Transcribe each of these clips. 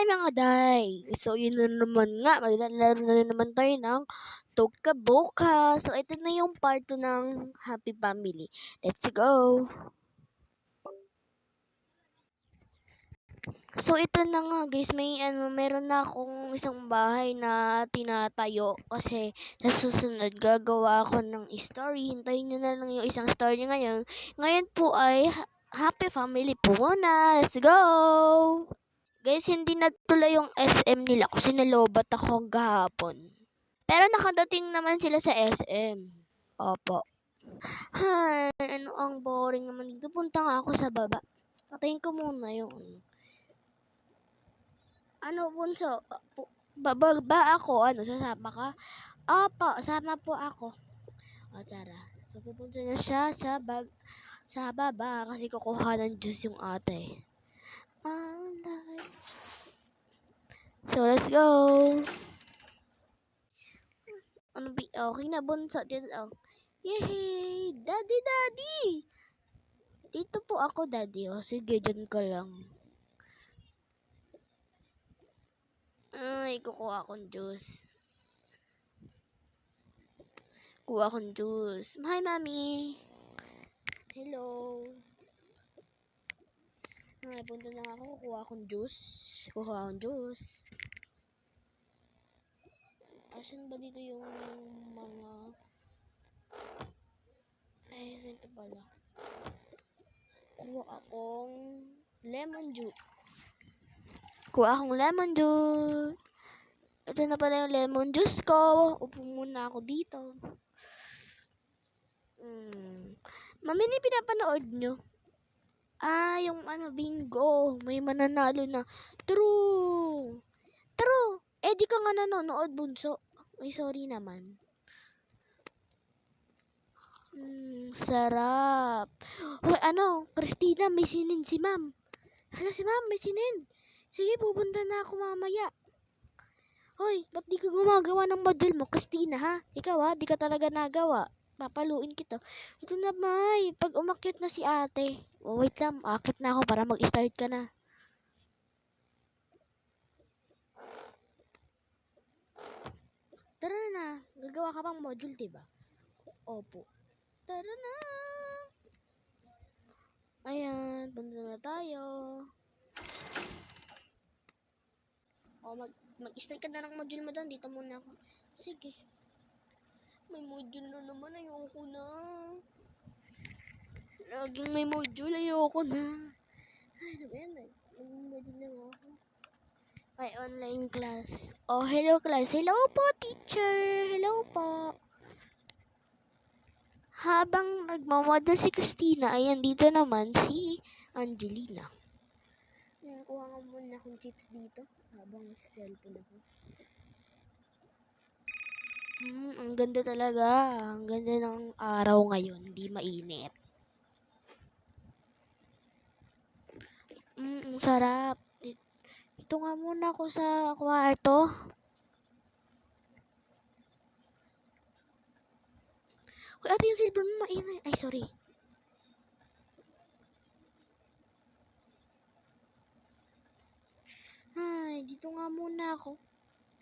Hi mga day! So yun na naman nga, maglalaro na naman tayo ng Toka Boka. So ito na yung part 2 ng Happy Family. Let's go! So ito na nga guys, meron na akong isang bahay na tinatayo kasi sa susunod gagawa ako ng story. Hintayin nyo na lang yung isang story ngayon. Ngayon po ay Happy Family po muna. Let's go! Guys, hindi natuloy yung SM nila kasi nalobat ako gahapon. Pero nakadating naman sila sa SM. Opo. Hay, ano ang boring naman dito. Punta nga ako sa baba. Patayin ko muna yung bunso? Bababa ako. Sasama ka? Opo, sama po ako. O, tara. So, pupunta na siya sa baba kasi kukuha ng juice yung ate. So, let's go. Okay na, bunso. Yehey! Daddy! Dito po ako, daddy. O, sige, dyan ka lang. Ay, kukuha akong juice. Hi, mami! Hello! Ay, punta na ako. Kukuha akong juice. Asan ba dito yung mga... Ay, ito pala. Kuha akong lemon juice. Ito na pala yung lemon juice ko. Upo muna ako dito. Mami, ni pinapanood nyo? Yung bingo. May mananalo na. True. Di ka nga nanonood, bunso. Ay, sorry naman. Sarap. Hoy, Christina, may sinin si ma'am. Hala, si ma'am, may sinin. Sige, pupunta na ako mamaya. Hoy, ba't di ka gumagawa ng module mo, Christina, ha? Ikaw, di ka talaga nagawa. Papaluin kita. Ito na, May. Pag umakyat na si ate. Oh, wait lang. Akit na ako para mag-start ka na. Tara na. Gagawa ka pang module, diba? Opo. Tara na. Ayan. Punta na tayo. O, mag-start ka na ng module mo doon. Dito muna ako. Sige. May module na naman. Ayoko na. Laging may module. Ayoko na. Ay, ano ba yan? May module na ako. Ay, online class. Oh, hello class. Hello po, teacher. Hello po. Habang nagmamodel si Christina, ayan dito naman si Angelina. Ayan, kuha nga muna akong chips dito habang cellphone ako. Ang ganda talaga. Ang ganda ng araw ngayon. Hindi mainit. Ang sarap. Ito nga muna ako sa kwarto. Uy, ate, yung silver mo maingay. Ay, sorry. Ay, dito nga muna ako.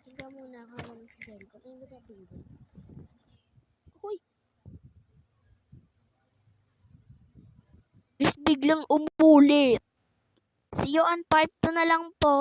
Higa muna ako habang sa cellphone. Ay, ba't natin dito? Hoy! Biglang umulit. See you on part 2 na lang po.